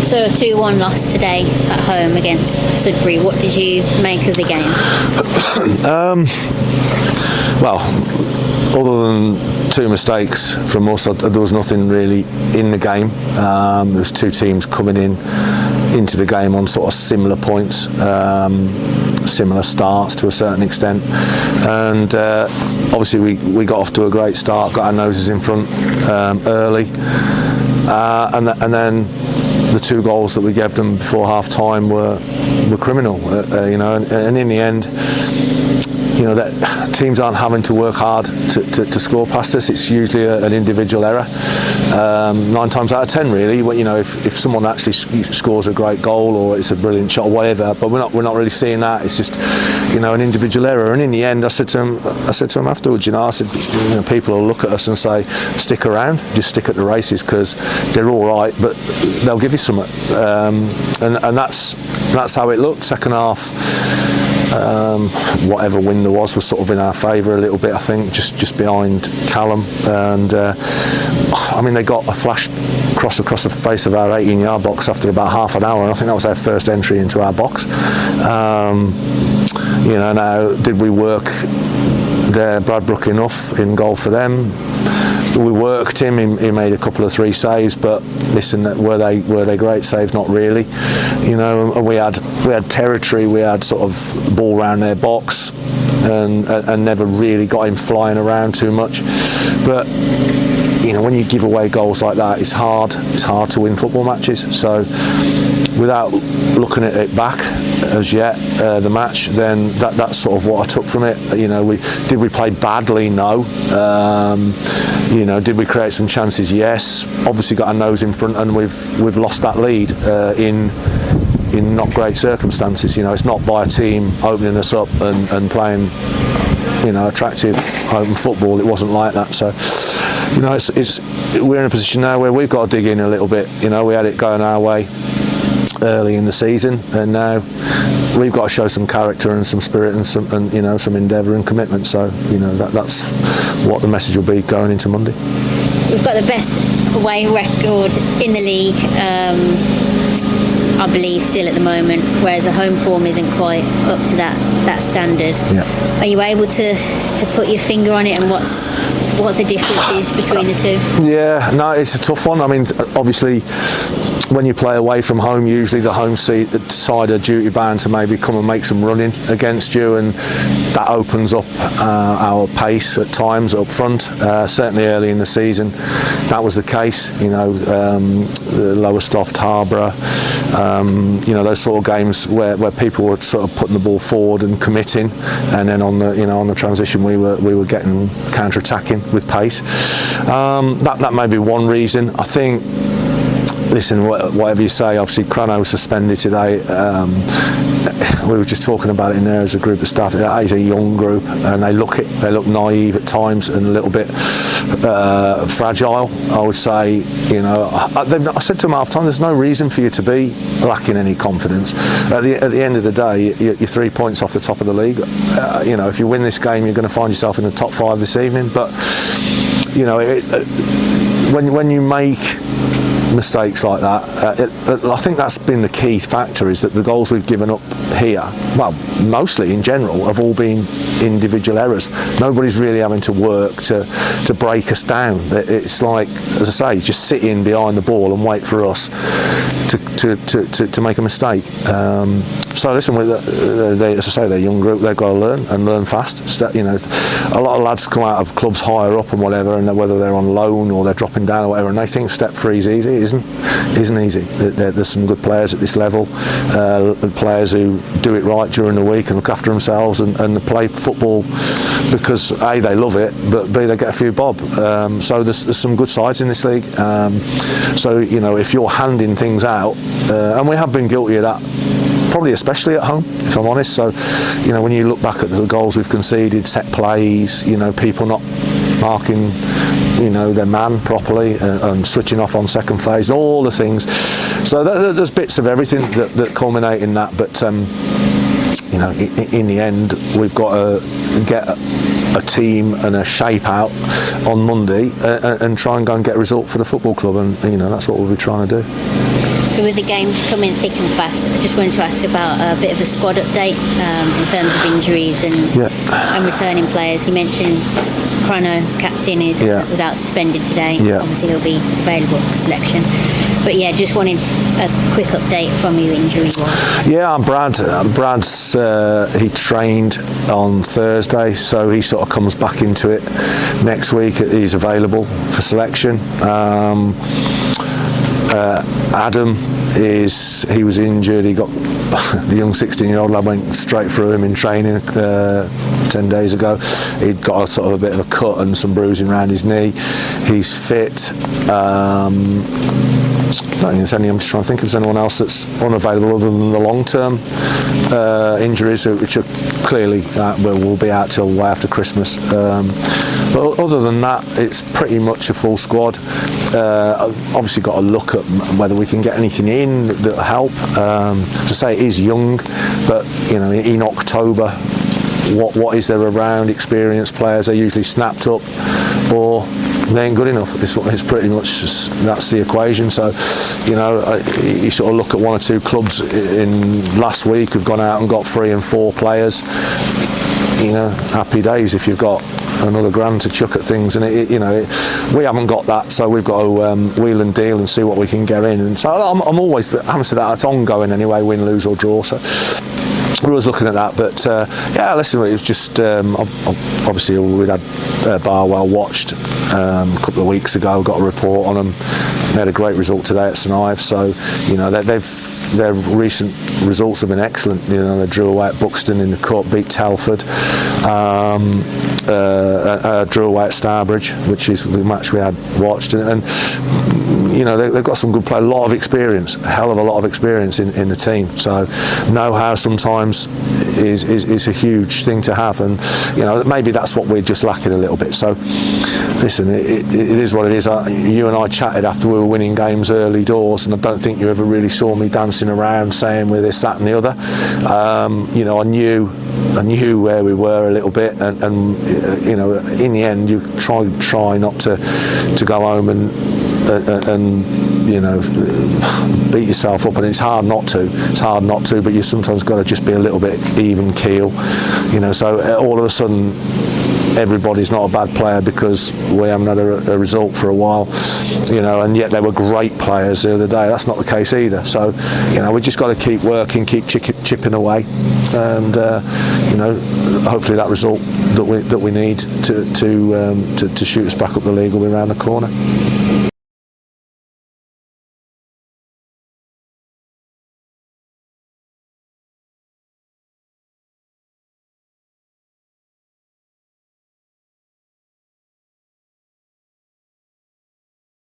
So a 2-1 loss today at home against Sudbury. What did you make of the game? Well, other than two mistakes from us, there was nothing really in the game. There was two teams coming into the game on sort of similar points, similar starts to a certain extent, and obviously we got off to a great start, got our noses in front early, and then the two goals that we gave them before half time were criminal, and in the end, that teams aren't having to work hard to score past us. It's usually an individual error. 9 times out of 10, really. If someone actually scores a great goal or it's a brilliant shot or whatever, but we're not really seeing that. It's just an individual error. And in the end, I said to him afterwards, I said, people will look at us and say, stick around, just stick at the races because they're all right, but they'll give you something. And that's how it looked. Second half. Whatever win there was sort of in our favour a little bit, I think, just behind Callum, and they got a flash cross across the face of our 18-yard box after about half an hour, and I think that was our first entry into our box. Now, did we work there Bradbrook enough in goal for them? We worked him. He made a couple of 3 saves, but listen, were they great saves? Not really. We had territory. We had sort of ball around their box, and never really got him flying around too much. But when you give away goals like that, it's hard to win football matches. So without looking at it back as yet, the match, then that's sort of what I took from it. Did we play badly? No. Did we create some chances? Yes. Obviously got our nose in front, and we've lost that lead in not great circumstances. It's not by a team opening us up and playing attractive open football. It wasn't like that. So we're in a position now where we've got to dig in a little bit. We had it going our way early in the season, and now we've got to show some character and some spirit and some endeavour and commitment. So that's what the message will be going into Monday. We've got the best away record in the league, I believe, still at the moment, whereas the home form isn't quite up to that standard. Yeah. Are you able to put your finger on it and what the difference is between the two? Yeah, no, it's a tough one. Obviously, when you play away from home, usually the home side are duty bound to maybe come and make some running against you, and that opens up our pace at times up front. Certainly early in the season, that was the case. The Lowestoft, Harborough, those sort of games where people were sort of putting the ball forward and committing, and then on the transition we were getting counter-attacking with pace. That may be one reason. I think. Listen, whatever you say, obviously Crano was suspended today. We were just talking about it in there as a group of staff. It's a young group, and they look naive at times and a little bit fragile, I would say. I said to them half time, there's no reason for you to be lacking any confidence. At the end of the day, you're 3 points off the top of the league. If you win this game, you're going to find yourself in the top 5 this evening. But when you make mistakes like that, I think that's been the key factor, is that the goals we've given up here, well, mostly in general, have all been individual errors. Nobody's really having to work to break us down. It's like, as I say, just sit in behind the ball and wait for us to make a mistake. So listen, as I say, they're a young group. They've got to learn fast. A lot of lads come out of clubs higher up and whatever, and whether they're on loan or they're dropping down or whatever, and they think step 3 is easy. It isn't easy. There's some good players at this level, players who do it right during the week and look after themselves and play football because A, they love it, but B, they get a few bob. So there's some good sides in this league. So if you're handing things out, and we have been guilty of that, probably especially at home, if I'm honest. So when you look back at the goals we've conceded, set plays, people not marking their man properly, and switching off on second phase, and all the things. So there's bits of everything that culminate in that, but in the end, we've got to get a team and a shape out on Monday and try and go and get a result for the football club, and that's what we'll be trying to do. So with the games coming thick and fast, I just wanted to ask about a bit of a squad update in terms of injuries and returning players. You mentioned Chrono, captain, was out suspended today. Yeah. Obviously he'll be available for selection. But yeah, just wanted a quick update from you injury-wise. Yeah, Brad's he trained on Thursday, so he sort of comes back into it next week. He's available for selection. Adam he was injured. He got the young 16-year-old lad went straight through him in training 10 days ago. He'd got a sort of a bit of a cut and some bruising around his knee. He's fit. I'm just trying to think if there's anyone else that's unavailable other than the long-term injuries, which are clearly will be out till way after Christmas. But other than that, it's pretty much a full squad. Obviously got to look at whether we can get anything in that'll help. To say it is young, but you know, in October, what is there around experienced players? They're usually snapped up, or they ain't good enough. It's pretty much just, that's the equation. So, you know, you sort of look at one or two clubs in last week who've gone out and got 3 and 4 players. You know, happy days if you've got another grand to chuck at things, and we haven't got that, so we've got to wheel and deal and see what we can get in. And so I'm always, having said that, it's ongoing anyway, win, lose or draw. So we're always looking at that, but yeah, listen, it was just obviously we'd had Barwell watched a couple of weeks ago, got a report on them. They had a great result today at St Ives, so you know their recent results have been excellent. You know, they drew away at Buxton in the cup, beat Telford, drew away at Starbridge, which is the match we had watched, and you know they've got some good play, a lot of experience, a hell of a lot of experience in the team. So know-how sometimes is a huge thing to have, and you know maybe that's what we're just lacking a little bit. So listen, it is what it is. You and I chatted after we were winning games early doors, and I don't think you ever really saw me dancing around saying we're this, that and the other. You know, I knew where we were a little bit, and you know, in the end you try not to go home and you know, beat yourself up, and it's hard not to, but you sometimes got to just be a little bit even keel, you know. So all of a sudden everybody's not a bad player because we haven't had a result for a while, you know, and yet they were great players the other day. That's not the case either. So, you know, we just got to keep working, keep chipping away, and you know, hopefully that result that we need to shoot us back up the league will be around the corner.